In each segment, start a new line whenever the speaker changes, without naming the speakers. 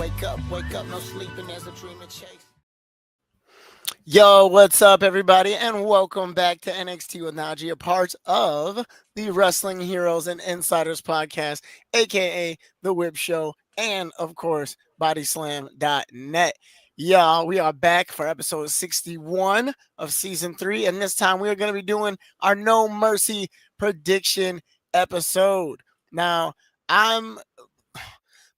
wake up, no sleeping, there's a dream to chase. Yo, what's up, everybody, and welcome back to NXT with Najee, a part of the Wrestling Heroes and Insiders podcast, aka The Whip Show, and of course, Bodyslam.net. Y'all, we are back for episode 61 of season 3, and this time we are going to be doing our No Mercy Prediction episode. Now,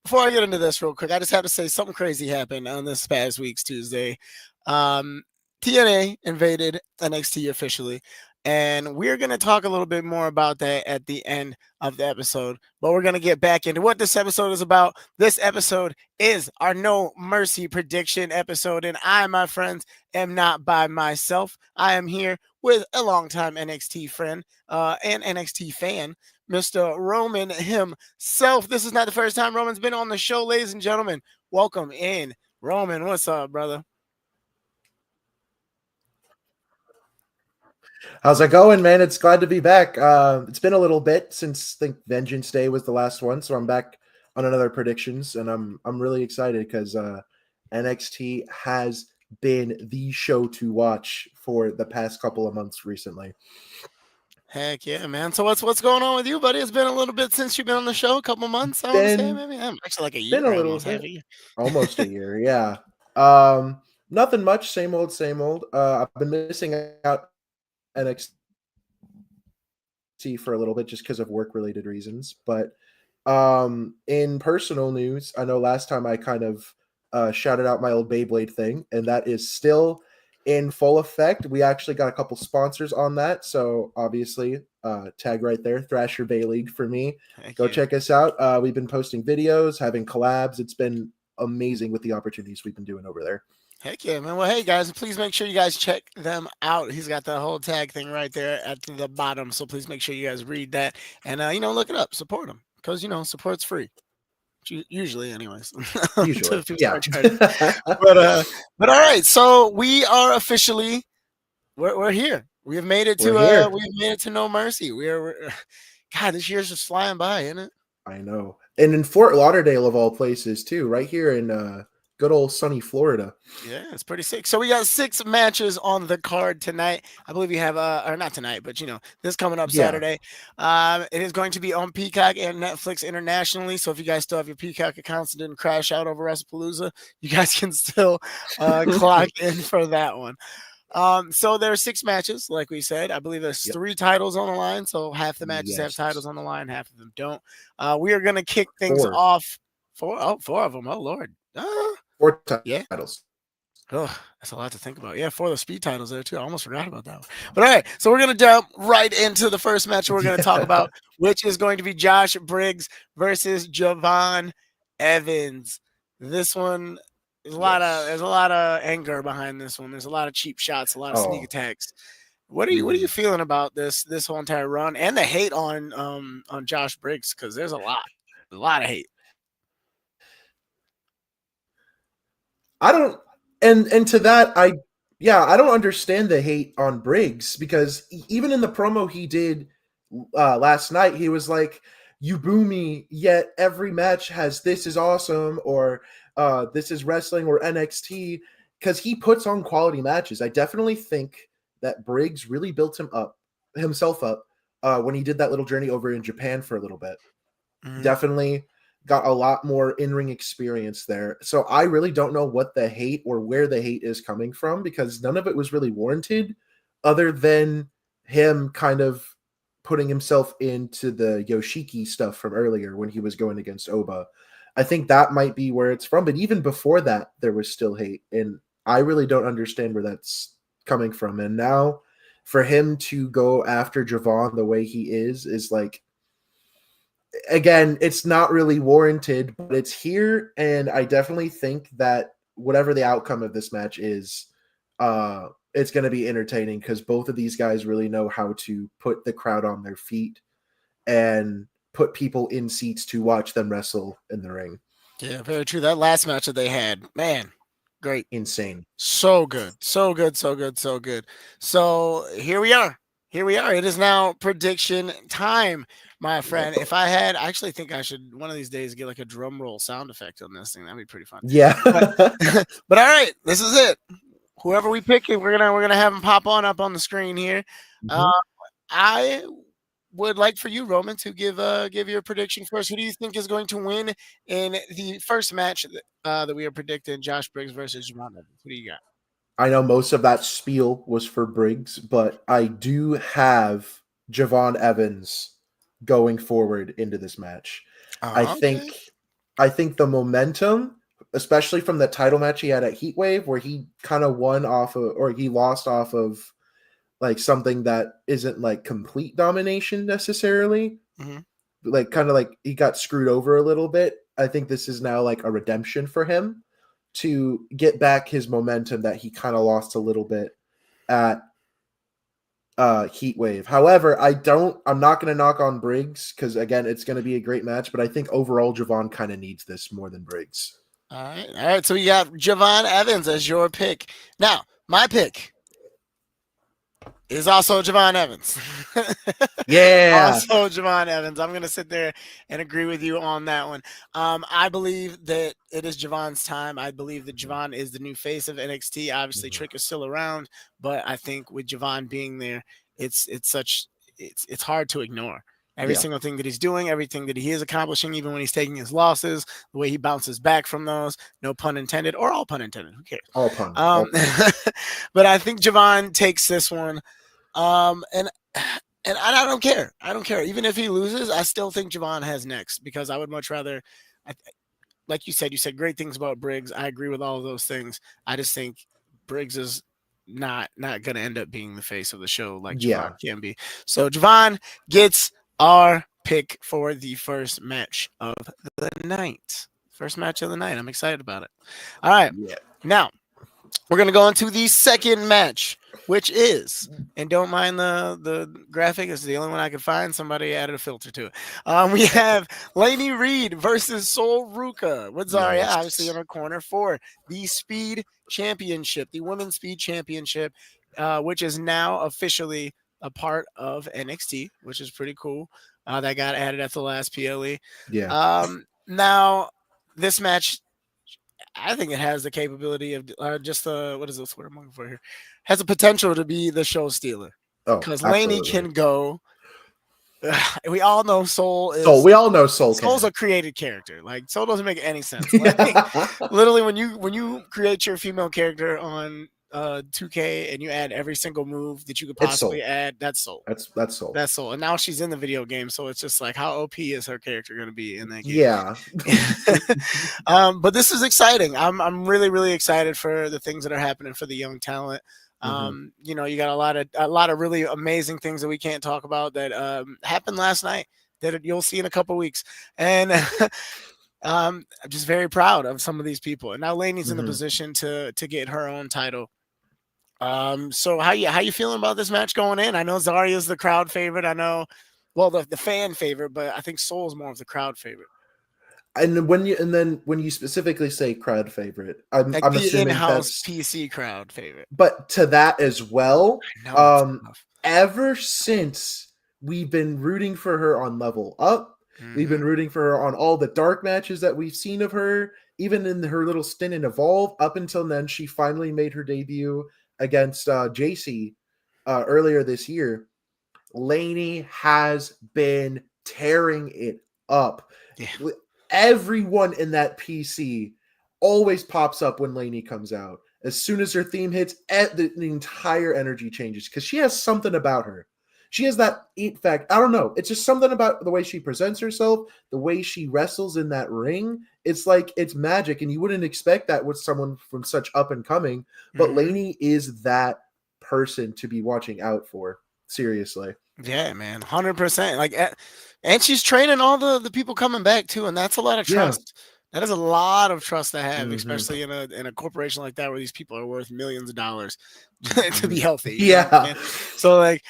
before I get into this real quick, I just have to say something crazy happened on this past week's Tuesday. TNA invaded NXT officially, and we're going to talk a little bit more about that at the end of the episode, but we're going to get back into what this episode is about. This episode is our No Mercy Prediction episode, and I, my friends, am not by myself. I am here with a longtime NXT friend and NXT fan, Mr. Roman himself. This is not the first time Roman's been on the show, ladies and gentlemen. Welcome in. Roman, what's up, brother?
How's it going, man? It's glad to be back. It's been a little bit since I think Vengeance Day was the last one, so I'm back on another predictions, and I'm really excited because NXT has been the show to watch for the past couple of months recently.
Heck yeah, man. So what's going on with you, buddy? It's been a little bit since you've been on the show, a couple months, I want to say, maybe. Actually, like a year.
Been a little bit. Almost a year, yeah. Nothing much, same old, same old. I've been missing out NXT for a little bit just because of work-related reasons. But in personal news, I know last time I kind of shouted out my old Beyblade thing, and that is still in full effect. We actually got a couple sponsors on that, so obviously tag right there, Thrasher Bay League for me. Go check us out. We've been posting videos, having collabs. It's been amazing with the opportunities we've been doing over there.
Heck yeah, man. Well, hey, guys, please make sure you guys check them out. He's got the whole tag thing right there at the bottom, so please make sure you guys read that and, look it up. Support them because, support's free. Usually, anyways.
Usually, yeah.
But all right, so we are officially we're here. We have made it to No Mercy. We're God, this year's just flying by, isn't it?
I know, and in Fort Lauderdale of all places too, right here in good old sunny Florida.
Yeah, it's pretty sick. So we got 6 matches on the card tonight. I believe we have or not tonight, but this coming up Saturday. It is going to be on Peacock and Netflix internationally. So if you guys still have your Peacock accounts and didn't crash out over WrestlePalooza, you guys can still clock in for that one. So there are 6 matches, like we said. I believe there's 3 titles on the line. So half the matches have titles on the line, half of them don't. We are going to kick things off. 4 of them. Oh Lord.
4 titles.
Oh, that's a lot to think about. Yeah, 4 of the speed titles there too. I almost forgot about that one. But all right, so we're going to jump right into the first match we're going to talk about, which is going to be Josh Briggs versus Javon Evans. This one, there's a lot of anger behind this one. There's a lot of cheap shots, a lot of sneak attacks. What are you feeling about this whole entire run and the hate on Josh Briggs? Because there's a lot of hate.
I don't, and to that, I don't understand the hate on Briggs, because even in the promo he did last night, he was like, "You boo me, yet every match has this is awesome," or "this is wrestling," or NXT, because he puts on quality matches. I definitely think that Briggs really built himself up when he did that little journey over in Japan for a little bit. Mm-hmm. Definitely got a lot more in-ring experience there. So I really don't know what the hate or where the hate is coming from, because none of it was really warranted other than him kind of putting himself into the Yoshiki stuff from earlier when he was going against Oba. I think that might be where it's from. But even before that, there was still hate. And I really don't understand where that's coming from. And now for him to go after Javon the way he is like, again, it's not really warranted, but it's here, and I definitely think that whatever the outcome of this match is, it's going to be entertaining, because both of these guys really know how to put the crowd on their feet and put people in seats to watch them wrestle in the ring.
Yeah, very true. That last match that they had, man, great.
Insane.
So good. So good. So here we are. here we are. It is now prediction time, my friend. If I had, I actually think I should one of these days get like a drum roll sound effect on this thing. That'd be pretty fun.
Yeah.
But but all right, this is it. Whoever we pick, we're gonna have them pop on up on the screen here. Uh,
Mhm.
I would like for you, Roman, to give your prediction first. Who do you think is going to win in the first match that we are predicting? Josh Briggs versus Javon Evans. Who do you got?
I know most of that spiel was for Briggs, but I do have Javon Evans going forward into this match. I
Okay.
think I think the momentum, especially from the title match he had at Heatwave, where he kind of won off of, or he lost off of like something that isn't like complete domination necessarily.
Hmm.
Like kind of like he got screwed over a little bit. I think this is now like a redemption for him to get back his momentum that he kind of lost a little bit at Heat Wave. However, I'm not going to knock on Briggs because again, it's going to be a great match, but I think overall Javon kind of needs this more than Briggs.
All right. All right. So we got Javon Evans as your pick. Now, my pick is also Javon Evans.
Yeah.
Also Javon Evans. I'm gonna sit there and agree with you on that one. I believe that it is Javon's time. I believe that Javon is the new face of NXT. Obviously,
Mhm.
Trick is still around, but I think with Javon being there, it's hard to ignore. Every
Yeah.
single thing that he's doing, everything that he is accomplishing, even when he's taking his losses, the way he bounces back from those, no pun intended, or all pun intended, who cares?
All pun.
Um, but I think Javon takes this one. And I don't care. I don't care. Even if he loses, I still think Javon has next because I would much rather. I, like you said great things about Briggs. I agree with all of those things. I just think Briggs is not going to end up being the face of the show like Javon
Yeah.
can be. So Javon gets our pick for the first match of the night. First match of the night. I'm excited about it. All right.
Yeah.
Now, we're going to go into the second match, which is, and don't mind the graphic, it's the only one I could find. Somebody added a filter to it. We have Lainey Reed versus Sol Ruka with Zarya, obviously in
Yes.
her corner for the Speed Championship, the Women's Speed Championship, which is now officially a part of NXT, which is pretty cool. That got added at the last PLE.
Yeah.
Now, this match I think it has the capability of just what is this word I'm looking for here? Has the potential to be the show stealer
Oh,
because Laney
absolutely.
can go. We all know Soul
Soul.
is
We all know Soul
Soul's
can.
a created character. Like Soul doesn't make any sense. Like literally, when you create your female character on 2K and you add every single move that you could
It's
possibly
Soul.
add, that's Soul.
That's Soul.
That's Soul. And now she's in the video game, so it's just like how OP is her character going to be in that game?
Yeah.
But this is exciting. I'm really really excited for the things that are happening for the young talent.
Hmm.
You got a lot of really amazing things that we can't talk about that happened last night that you'll see in a couple weeks, and I'm just very proud of some of these people. And now Lainey's in the
Hmm.
position to get her own title. So how you feeling about this match going in? I know Zarya's the crowd favorite. I know, well, the fan favorite, but I think Soul's more of the crowd favorite.
And then when you specifically say crowd favorite,
Like
I'm
the
assuming
in-house
that's
PC crowd favorite.
but to that as well.
I know it's tough.
Ever since we've been rooting for her on Level Up, we've
Hmm.
been rooting for her on all the dark matches that we've seen of her, even in her little stint in Evolve. Up until then, she finally made her debut against JC earlier this year. Lainey has been tearing it up.
Yeah.
Everyone in that PC always pops up when Lainey comes out. As soon as her theme hits, the entire energy changes because she has something about her. She has that eat fact. I don't know. It's just something about the way she presents herself, the way she wrestles in that ring. It's like it's magic, and you wouldn't expect that with someone from such up and coming. But
Hmm.
Lainey is that person to be watching out for. Seriously.
Yeah, man, 100%. Like, and she's training all the people coming back too, and that's a lot of
Yeah.
trust. That is a lot of trust to have,
Hmm.
especially in a corporation like that where these people are worth millions of dollars to be
Hmm.
healthy. You know what I'm
Yeah.
saying? So like,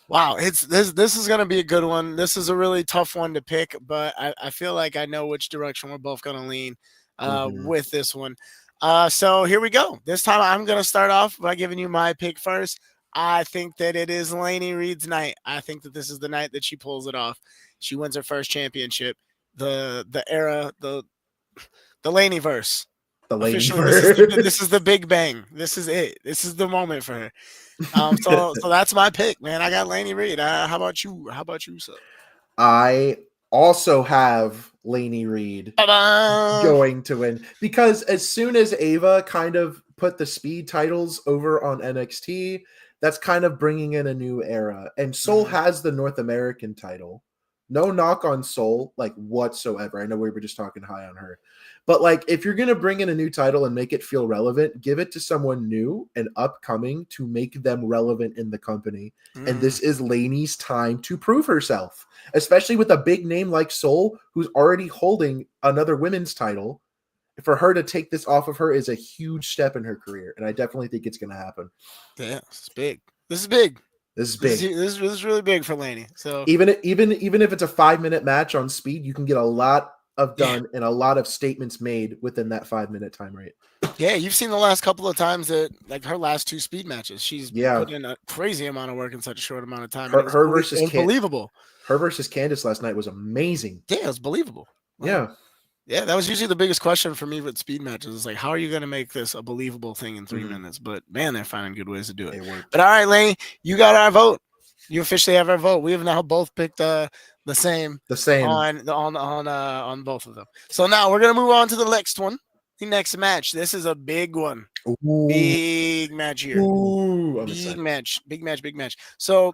wow, it's this is gonna be a good one. This is a really tough one to pick, but I feel like I know which direction we're both gonna lean
Hmm.
with this one. So here we go. This time I'm gonna start off by giving you my pick first. I think that it is Lainey Reed's night. I think that this is the night that she pulls it off. She wins her first championship. The era, the Lainey verse.
The Laney
Officially, this is
verse.
the big bang. This is it. This is the moment for her. So that's my pick, man. I got Lainey Reed. How about you? How about you, sir?
I also have Laney Reed
Ta-da!
going to win because as soon as Ava kind of put the speed titles over on NXT, that's kind of bringing in a new era. And Soul has the North American title. No knock on Soul, like whatsoever. I know we were just talking high on her. But like if you're going to bring in a new title and make it feel relevant, give it to someone new and upcoming to make them relevant in the company. And this is Lainey's time to prove herself, especially with a big name like Soul, who's already holding another women's title. For her to take this off of her is a huge step in her career, and I definitely think it's going to happen.
Yeah, this is big. This is big.
This is big.
This is really big for Lainey. So
even if it's a 5-minute match on speed, you can get a lot of done and a lot of statements made within that 5-minute time rate.
Yeah, you've seen the last couple of times that like her last 2 speed matches, she's put in a crazy amount of work in such a short amount of time.
Her versus
believable.
Her versus Candice last night was amazing.
Yeah, it was believable.
Like,
yeah, that was usually the biggest question for me with speed matches. It's like, how are you going to make this a believable thing in 3 minutes? But man, they're finding good ways to do it. But all right, Lainey, you got our vote. You officially have our vote. We have now both picked the same on both of them. So now we're gonna move on to the next one. The next match. This is a big one.
Ooh.
Big match here.
Ooh,
big match. So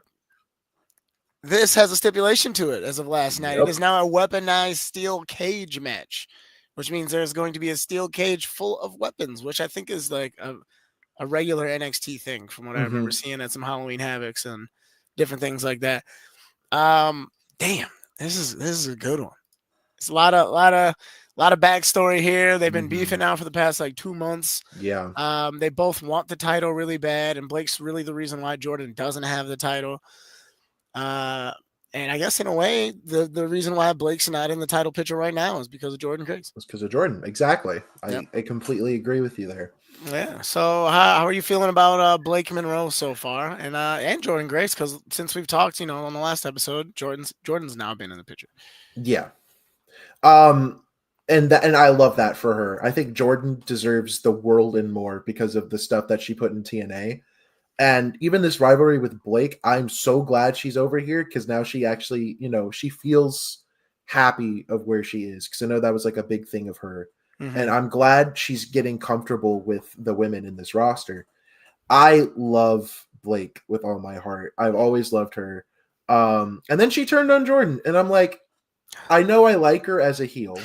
this has a stipulation to it as of last night. It is now a weaponized steel cage match, which means there's going to be a steel cage full of weapons, which I think is like a regular NXT thing from what I remember seeing at some Halloween Havocs and different things like that. Damn, this is a good one. It's a lot of backstory here. They've been beefing out for the past like 2 months.
Yeah.
They both want the title really bad, and Blake's really the reason why Jordan doesn't have the title. And I guess in a way, the reason why Blake's not in the title picture right now is because of Jordan Grace.
It's because of Jordan. Exactly. I completely agree with you there.
Yeah. So how are you feeling about Blake Monroe so far, and Jordan Grace? Because since we've talked, on the last episode, Jordan's now been in the picture.
Yeah. And I love that for her. I think Jordan deserves the world and more because of the stuff that she put in TNA. And even this rivalry with Blake, I'm so glad she's over here because now she actually, she feels happy of where she is because I know that was like a big thing of her. And I'm glad she's getting comfortable with the women in this roster. I love Blake with all my heart. I've always loved her. And then she turned on Jordan, and I'm like, I know I like her as a heel,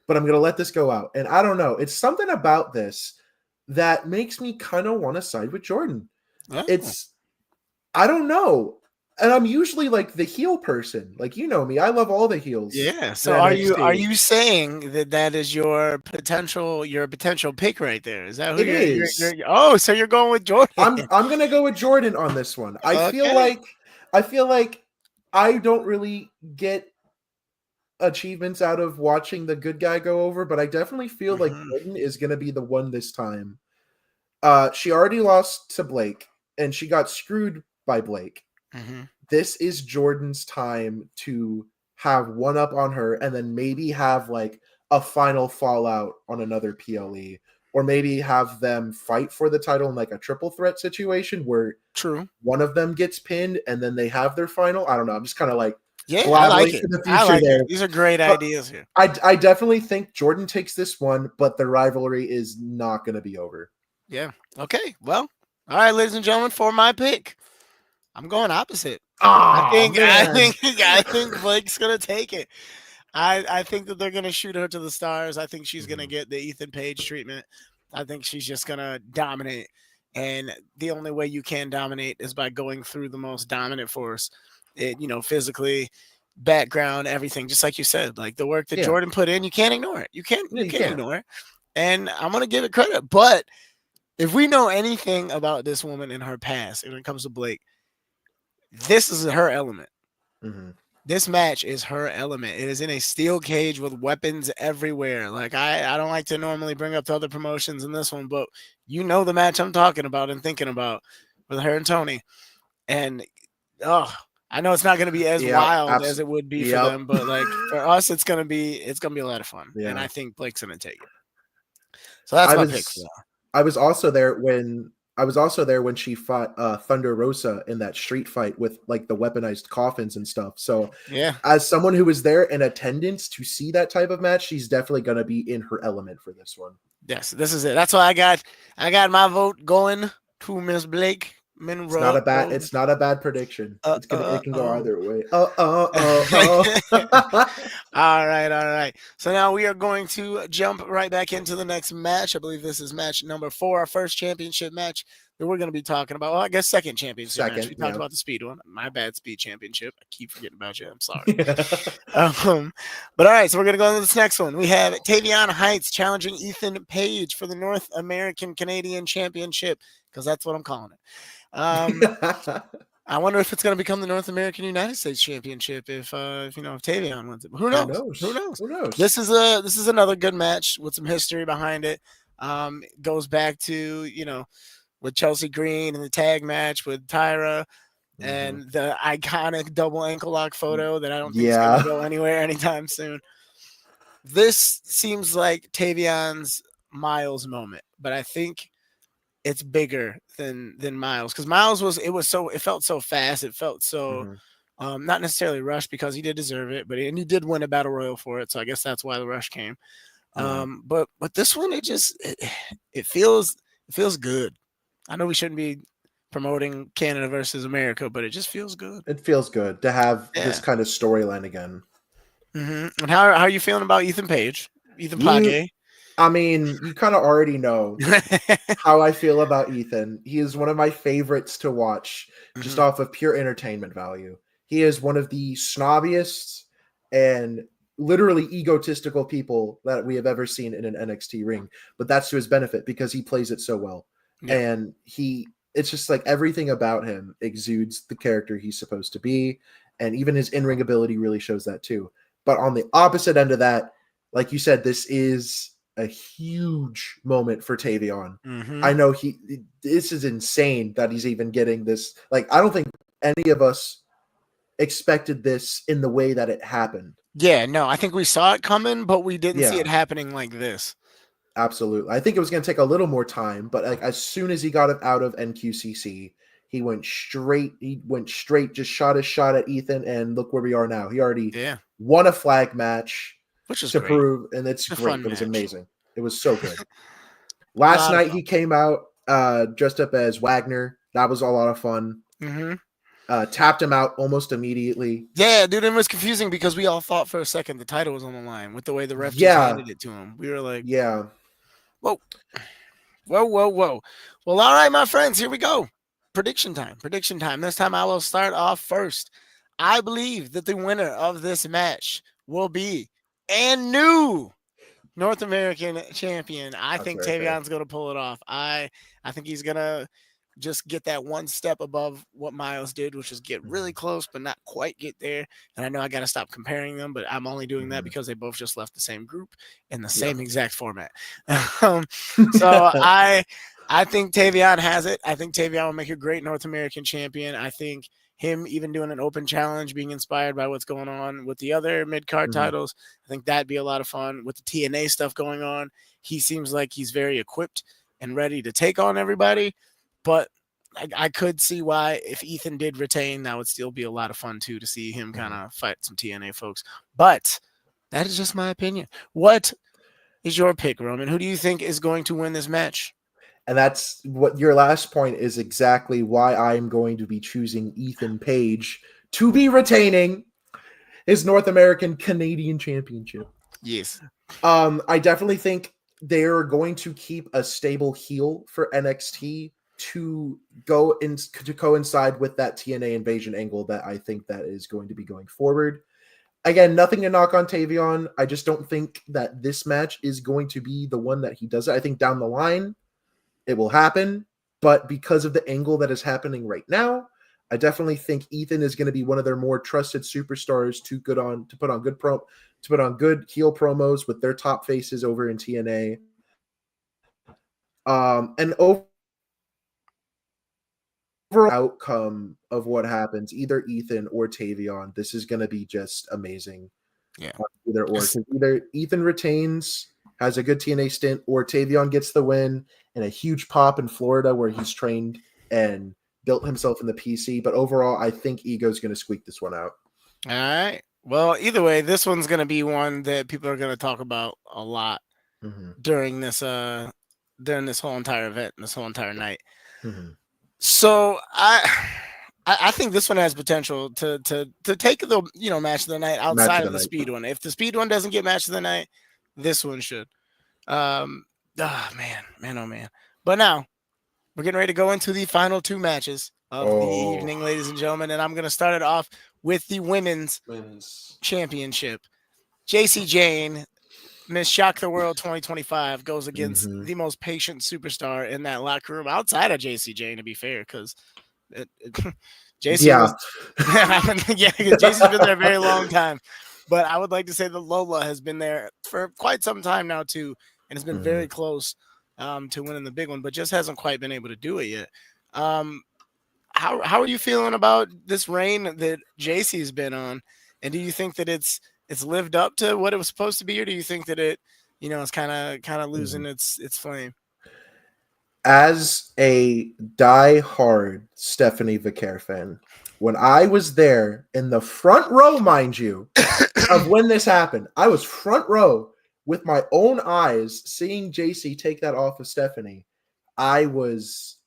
but I'm going to let this go out. And I don't know. It's something about this that makes me kind of want to side with Jordan.
Oh.
I don't know. And I'm usually like the heel person. Like, you know me, I love all the heels.
Yeah. So are you saying that is your potential pick right there? Is that who you're so you're going with Jordan?
I'm going to go with Jordan on this one. I feel like I don't really get achievements out of watching the good guy go over, but I definitely feel like Jordan is going to be the one this time. She already lost to Blake and she got screwed by Blake. This is Jordan's time to have one up on her and then maybe have like a final fallout on another PLE, or maybe have them fight for the title in like a triple threat situation where one of them gets pinned and then they have their final. I don't know. I'm just kind of like,
I like it. These are great ideas here.
I definitely think Jordan takes this one, but the rivalry is not going to be over.
Yeah. Okay. Well, all right, ladies and gentlemen, for my pick, I'm going opposite.
I
think Blake's gonna take it. I think that they're gonna shoot her to the stars. I think she's gonna get the Ethan Page treatment. I think she's just gonna dominate. And the only way you can dominate is by going through the most dominant force. Physically, background, everything. Just like you said, like the work that Jordan put in, you can't ignore it. You can't ignore it. And I'm gonna give it credit. But if we know anything about this woman in her past, when it comes to Blake, this is her element. This match is her element. It is in a steel cage with weapons everywhere. Like I don't like to normally bring up the other promotions in this one, but you know the match I'm talking about and thinking about with her and Tony. And oh, I know it's not going to be as
Yeah,
wild as it would be for
yep.
them, but like for us, it's gonna be a lot of fun, and
Yeah.
I think Blake's gonna take it. So that's
I
my pick for
was
that.
I was also there when she fought Thunder Rosa in that street fight with like the weaponized coffins and stuff. So
Yeah.
as someone who was there in attendance to see that type of match, she's definitely going to be in her element for this one.
Yes, this is it. That's why I got my vote going to Miss Blake Monroe.
It's not a bad prediction. It can go
Oh.
either way.
All right, all right. So now we are going to jump right back into the next match. I believe this is match number 4, our first championship match that we're going to be talking about. Well, I guess second championship match.
Second,
We talked
yeah.
about the speed one. My bad, speed championship. I keep forgetting about you. I'm sorry.
Yeah.
But all right, so we're going to go into this next one. We have Tavion Heights challenging Ethan Page for the North American Canadian Championship, because that's what I'm calling it. I wonder if it's going to become the North American United States Championship if Tavion wins it. But who knows? Who knows?
Who knows?
This is another good match with some history behind it. It goes back to with Chelsea Green and the tag match with Tyra and the iconic double ankle lock photo that I don't think is going to go anywhere anytime soon. This seems like Tavion's Miles moment, but I think it's bigger than Miles, because Miles it felt so fast. It felt so not necessarily rushed, because he did deserve it, but he did win a battle royal for it. So I guess that's why the rush came. But this one, it feels good. I know we shouldn't be promoting Canada versus America, but it just feels good.
It feels good to have this kind of storyline again.
And how are you feeling about Ethan Page? Ethan Page?
I mean, you kind of already know how I feel about Ethan. He is one of my favorites to watch just off of pure entertainment value. He is one of the snobbiest and literally egotistical people that we have ever seen in an NXT ring. But that's to his benefit because he plays it so well. Yeah. And it's just like everything about him exudes the character he's supposed to be. And even his in-ring ability really shows that too. But on the opposite end of that, like you said, this is a huge moment for Tavion. I know this is insane that he's even getting this. Like, I don't think any of us expected this in the way that it happened.
Yeah, no, I think we saw it coming, but we didn't see it happening like this.
Absolutely. I think it was going to take a little more time, but like as soon as he got it out of NQCC, he went straight, just shot his shot at Ethan, and look where we are now. He already won a flag match.
Which is
to
great.
prove, and it's great. It was amazing. It was so good. Last night he came out dressed up as Wagner. That was a lot of fun. Tapped him out almost immediately.
Yeah, dude, it was confusing because we all thought for a second the title was on the line with the way the ref just handed it to him. We were like, whoa. Well, all right, my friends, here we go. Prediction time. This time I will start off first. I believe that the winner of this match will be and new North American champion. I think Tavion's going to pull it off. I think he's going to just get that one step above what Miles did, which is get really close, but not quite get there. And I know I got to stop comparing them, but I'm only doing that because they both just left the same group in the same exact format. So I think Tavion has it. I think Tavion will make a great North American champion. I think him even doing an open challenge, being inspired by what's going on with the other mid-card titles, I think that'd be a lot of fun. With the TNA stuff going on, he seems like he's very equipped and ready to take on everybody. But I could see why if Ethan did retain, that would still be a lot of fun too, to see him kind of fight some TNA folks. But that is just my opinion. What is your pick, Roman? Who do you think is going to win this match?
And that's what your last point is exactly why I'm going to be choosing Ethan Page to be retaining his North American Canadian Championship.
Yes.
I definitely think they're going to keep a stable heel for NXT to go in to coincide with that TNA invasion angle that I think that is going to be going forward. Again, nothing to knock on Tavion. I just don't think that this match is going to be the one that he does it. I think down the line it will happen, but because of the angle that is happening right now, I definitely think Ethan is going to be one of their more trusted superstars to put on good heel promos with their top faces over in TNA. And overall, outcome of what happens, either Ethan or Tavion, this is going to be just amazing.
Yeah.
Either or. Because either Ethan retains, has a good TNA stint, or Tavion gets the win and a huge pop in Florida where he's trained and built himself in the PC. But overall, I think Ego's going to squeak this one out.
All right. Well, either way, this one's going to be one that people are going to talk about a lot during this whole entire event, this whole entire night. So I think this one has potential to take the match of the night outside of the speed one. If the speed one doesn't get match of the night, this one should. Man. But now we're getting ready to go into the final two matches of the evening, ladies and gentlemen, and I'm going to start it off with the women's championship. JC Jane, Miss Shock the World 2025, goes against the most patient superstar in that locker room outside of JC Jane, to be fair, because JC's been there a very long time. But I would like to say that Lola has been there for quite some time now, too, and has been very close to winning the big one, but just hasn't quite been able to do it yet. How are you feeling about this reign that JC's been on? And do you think that it's lived up to what it was supposed to be, or do you think that it, it's kind of losing its flame?
As a die-hard Stephanie Vicaire fan, when I was there in the front row, mind you, of when this happened, I was front row with my own eyes seeing JC take that off of Stephanie. I was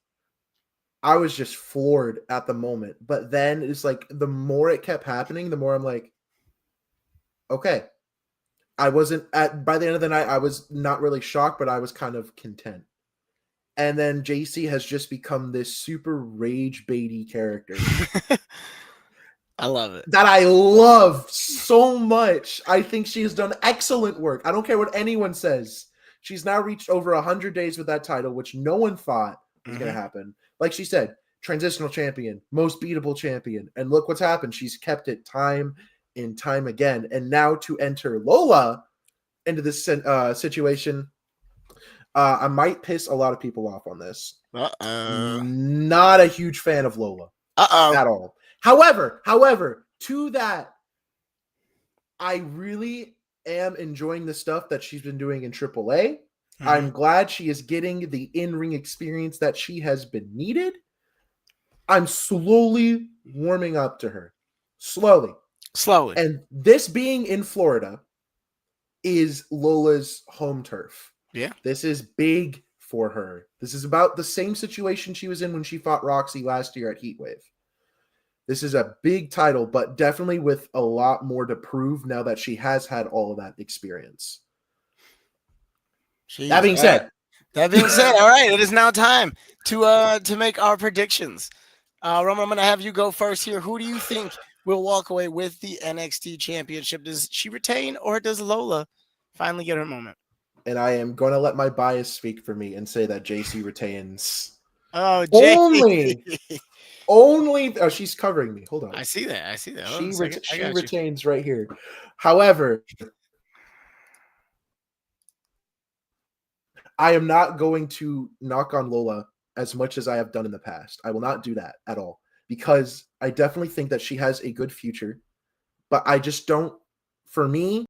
just floored at the moment. But then it's like the more it kept happening, the more I'm like, okay. By the end of the night, I was not really shocked, but I was kind of content. And then JC has just become this super rage baity character.
I love it.
That I love so much. I think she has done excellent work. I don't care what anyone says. She's now reached over 100 days with that title, which no one thought was going to happen. Like she said, transitional champion, most beatable champion. And look what's happened. She's kept it time and time again. And now to enter Lola into this situation, I might piss a lot of people off on this. Not a huge fan of Lola at all. However, to that, I really am enjoying the stuff that she's been doing in AAA. I'm glad she is getting the in-ring experience that she has been needed. I'm slowly warming up to her. Slowly. And this being in Florida is Lola's home turf.
Yeah.
This is big for her. This is about the same situation she was in when she fought Roxy last year at Heatwave. This is a big title, but definitely with a lot more to prove now that she has had all of that experience.
Jeez,
that being said,
all right, it is now time to make our predictions. Roman, I'm going to have you go first here. Who do you think will walk away with the NXT Championship? Does she retain, or does Lola finally get her moment?
And I am going to let my bias speak for me and say that JC retains.
Oh, JC.
Only. Oh, she's covering me. Hold on.
I see that.
She retains right here. However, I am not going to knock on Lola as much as I have done in the past. I will not do that at all, because I definitely think that she has a good future, but I just don't, for me,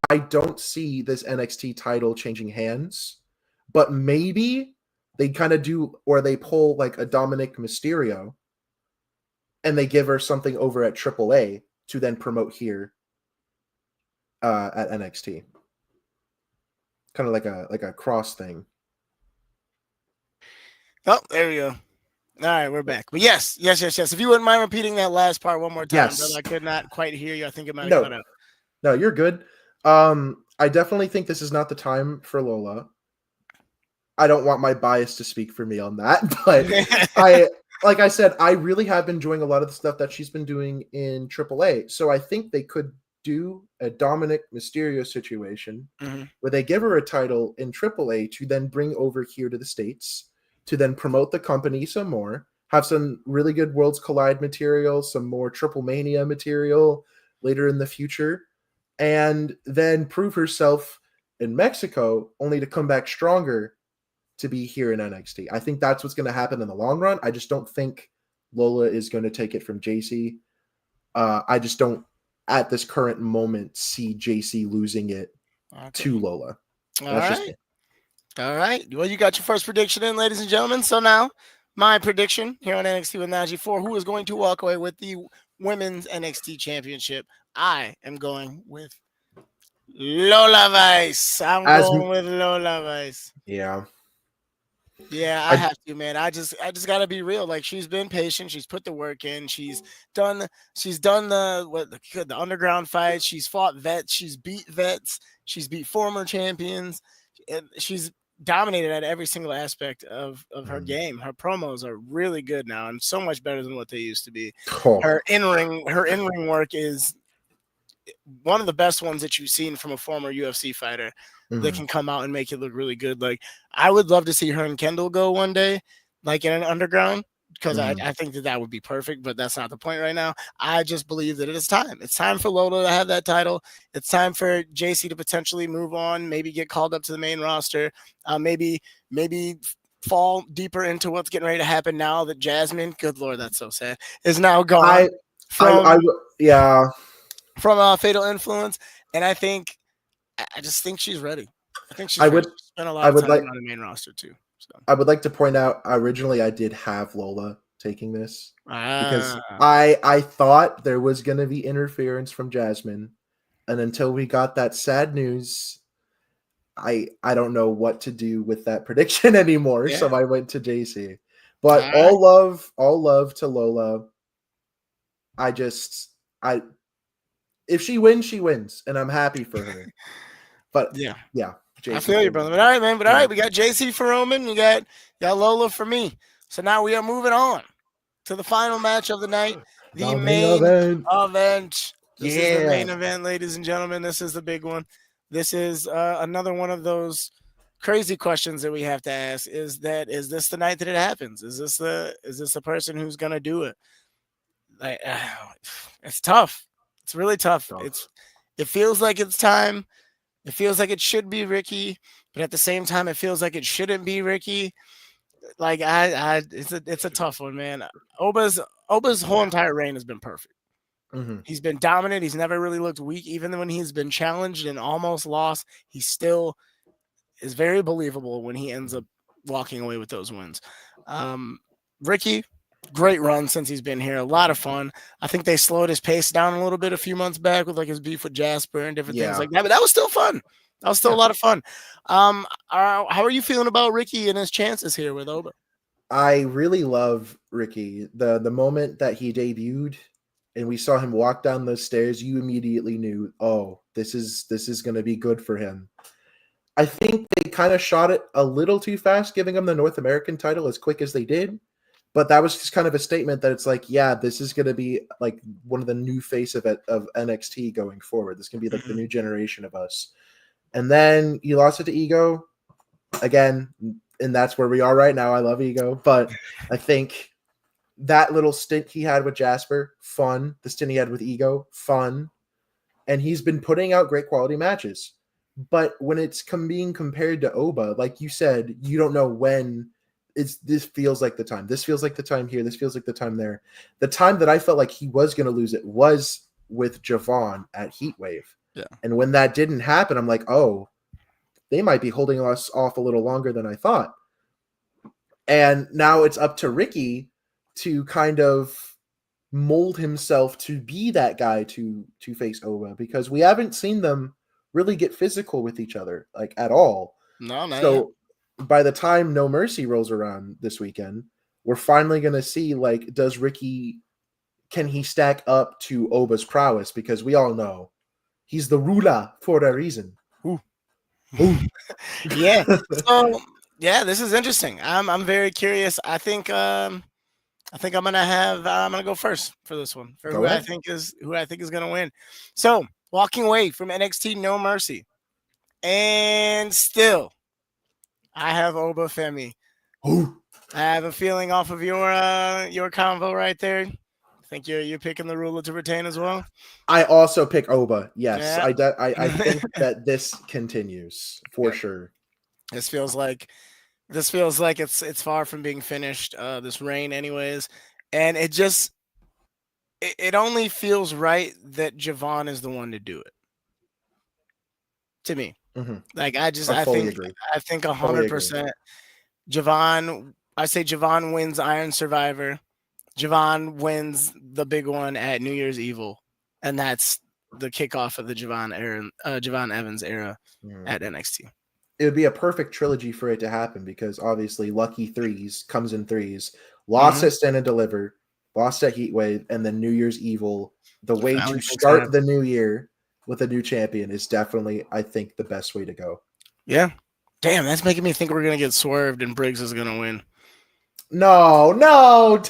I don't see this NXT title changing hands, but maybe they kind of do, or they pull like a Dominic Mysterio and they give her something over at AAA to then promote here at NXT. Kind of like a cross thing.
Oh, there we go. All right, we're back. But yes. If you wouldn't mind repeating that last part one more time, brother, I could not quite hear you. I think it might have cut out.
No, you're good. I definitely think this is not the time for Lola. I don't want my bias to speak for me on that, but like I said, I really have been enjoying a lot of the stuff that she's been doing in AAA. So I think they could do a Dominic Mysterio situation where they give her a title in AAA to then bring over here to the States to then promote the company some more, have some really good Worlds Collide material, some more Triple Mania material later in the future, and then prove herself in Mexico only to come back stronger to be here in NXT. I think that's what's going to happen in the long run. I just don't think Lola is going to take it from JC. I just don't, at this current moment, see JC losing it
Okay.
to Lola.
All
That's just
right.
me.
All right. Well, you got your first prediction in, ladies and gentlemen. So now, my prediction here on NXT with Najee for who is going to walk away with the Women's NXT Championship. I am going with Lola Vice. I'm
As
going with Lola Vice.
yeah,
Yeah, I
I
have to, man. I just gotta be real. Like she's been patient. She's put the work in. Done. She's done the underground fights. She's fought vets. She's beat vets. She's beat former champions. And she's dominated at every single aspect of her game. Her promos are really good now and so much better than what they used to be.
oh,
Her in ring work is one of the best ones that you've seen from a former UFC fighter that
mhm,
can come out and make it look really good. Like I would love to see her and Kendall go one day, like in an underground, because I,
mhm.
I think that would be perfect. But that's not the point right now. I just believe that it is time. It's time for Lola to have that title. It's time for JC to potentially move on, maybe get called up to the main roster, maybe fall deeper into what's getting ready to happen now that Jasmine, good lord, that's so sad, is now gone
I
from
yeah.
Fatal Influence, and I just think she's ready. I think she's
I
ready.
would
She spent a lot
I
of
would
time
like
on the main roster too. So
I would like to point out originally I did have Lola taking this because
ah,
I thought there was going to be interference from Jasmine, and until we got that sad news, I don't know what to do with that prediction anymore.
yeah.
So I went to JC.
All
But
right.
all love to Lola. I just I if she wins, she wins, and I'm happy for her. But
Yeah,
yeah,
I
JC
feel you,
for
brother.
me.
But all right, man. But all
Yeah.
right, we got JC for Roman. You got Lola for me. So now we are moving on to the final match of the night, the
The main
main
event.
event. This is the
Yeah.
main event, ladies and gentlemen. This is the big one. This is another one of those crazy questions that we have to ask. Is this the night that it happens? Is this the person who's gonna do it? Like, it's tough. It's really tough.
Tough.
It feels like it's time. It feels like it should be Ricky, but at the same time, it feels like it shouldn't be Ricky. Like it's a tough one, man. Oba's whole entire reign has been perfect.
Mhm.
He's been dominant. He's never really looked weak, even when he's been challenged and almost lost. He still is very believable when he ends up walking away with those wins. Um, Ricky, great run since he's been here. A lot of fun. I think they slowed his pace down a little bit a few months back with like his beef with Jasper and different things
Yeah.
like that. But that was still fun. That was still a
Yeah.
lot of fun. How are you feeling about Ricky and his chances here with Oba?
I really love Ricky. The moment that he debuted and we saw him walk down those stairs, you immediately knew, oh, this is going to be good for him. I think they kind of shot it a little too fast, giving him the North American title as quick as they did. But that was just kind of a statement that it's like, yeah, this is going to be like one of the new face of NXT going forward. This can be like the
Mhm.
new generation of us. And then you lost it to Ego again, and that's where we are right now. I love Ego, but I think that little stint he had with Jasper, fun. The stint he had with Ego, fun. And he's been putting out great quality matches. But when it's being compared to Oba, like you said, you don't know when this feels like the time. This feels like the time here. This feels like the time there. The time that I felt like he was going to lose it was with Javon at Heatwave.
Yeah.
And when that didn't happen, I'm like, oh, they might be holding us off a little longer than I thought. And now it's up to Ricky to kind of mold himself to be that guy to face Oba, because we haven't seen them really get physical with each other like at all.
No, not yet.
So by the time No Mercy rolls around this weekend, we're finally going to see, like, does Ricky, can he stack up to Oba's prowess, because we all know he's the ruler for a reason.
Ooh.
Ooh.
Yeah. So yeah, this is interesting. I'm very curious. I think I'm gonna go first for this one for
Go ahead.
who I think is gonna win. So walking away from NXT No Mercy, and still I have Oba Femi.
Ooh.
I have a feeling off of your convo right there. I think you're picking the ruler to retain as well.
I also pick Oba. Yes,
Yeah.
I think that this continues for
Yep.
sure.
This feels like it's far from being finished. This reign, anyways. and it only feels right that Javon is the one to do it. To me, like I
fully agree.
think
Fully agree.
100%. Javon, I say Javon wins Iron Survivor. Javon wins the big one at New Year's Evil, and that's the kickoff of the Javon Evans era at NXT.
It would be a perfect trilogy for it to happen because obviously Lucky Threes comes in threes, lost at Stand and Deliver, lost at Heatwave, and then New Year's Evil. The way to start the new year with a new champion is definitely, I think, the best way to go.
Yeah. Damn, that's making me think we're going to get swerved and Briggs is going to win.
No, don't.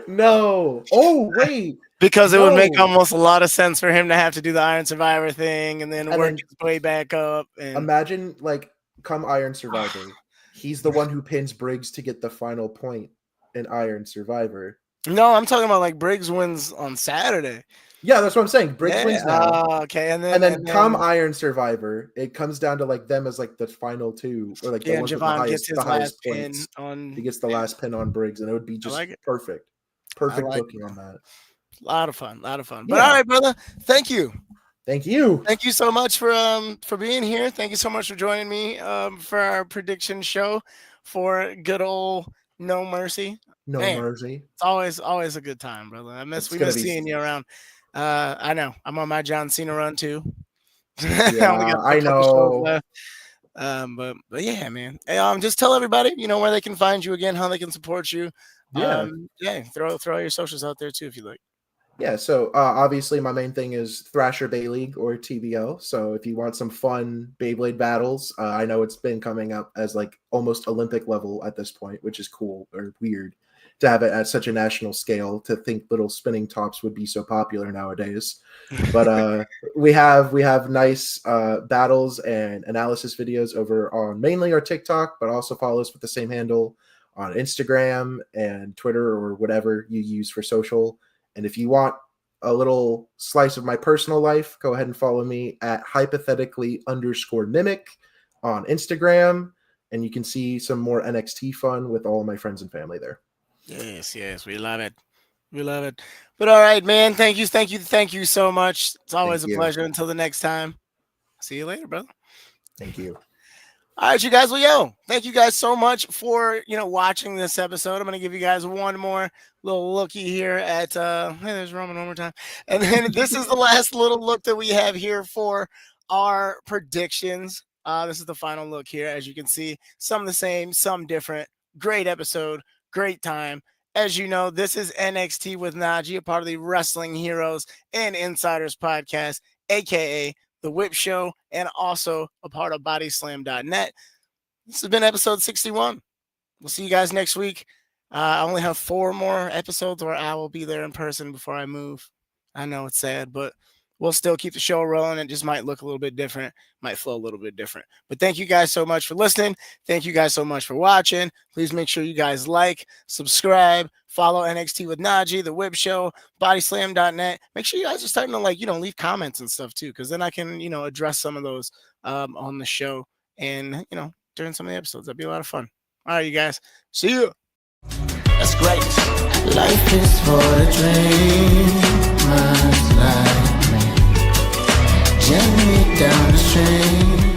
No. Oh, wait.
Because it would make almost a lot of sense for him to have to do the Iron Survivor thing and then work his way back up. And
imagine, like, come Iron Survivor, he's the one who pins Briggs to get the final point in Iron Survivor.
No, I'm talking about like Briggs wins on Saturday.
Yeah, that's what I'm saying. Briggs wins now.
Okay, and
then come Iron Survivor, it comes down to like them as like the final two, or like the ones with the highest, last pin points. He gets the last pin on Briggs, and it would be just perfect booking on that.
A lot of fun. But all right, brother, thank you.
Thank you
so much for being here. Thank you so much for joining me for our prediction show for good old No Mercy.
No Mercy.
It's always a good time, brother. We miss seeing you around. I know. I'm on my John Cena run too.
Yeah, I know.
But yeah, man. Hey, just tell everybody, where they can find you again, how they can support you.
Yeah.
Throw your socials out there too if you like.
Yeah, so obviously my main thing is Thrasher Bay League or TBO. So if you want some fun Beyblade battles, I know it's been coming up as like almost Olympic level at this point, which is cool or weird to have it at such a national scale, to think little spinning tops would be so popular nowadays. But we have nice battles and analysis videos over on mainly our TikTok, but also follow us with the same handle on Instagram and Twitter or whatever you use for social. And if you want a little slice of my personal life, go ahead and follow me at hypothetically_Nimic on Instagram. And you can see some more NXT fun with all of my friends and family there.
Yes. We love it. But all right, man. Thank you so much. It's always a pleasure. Until the next time. See you later, brother.
Thank you.
All right, you guys. Well, thank you guys so much for watching this episode. I'm gonna give you guys one more little looky here at hey, there's Roman one more time. And then this is the last little look that we have here for our predictions. This is the final look here. As you can see, some the same, some different. Great episode, great time. As you know, this is NXT with Najee, a part of the Wrestling Heroes and Insiders podcast, aka The Whip Show, and also a part of bodyslam.net. This has been episode 61. We'll see you guys next week. I only have 4 more episodes where I will be there in person before I move. I know it's sad, but we'll still keep the show rolling. It just might look a little bit different, might flow a little bit different. But thank you guys so much for listening. Thank you guys so much for watching. Please make sure you guys like, subscribe, follow NXT with Najee, The Whip Show, bodyslam.net. Make sure you guys are starting to leave comments and stuff too, because then I can, address some of those on the show and, during some of the episodes. That'd be a lot of fun. All right, you guys. See you. That's great. Life is for the dreamers like me. Gently down the stream.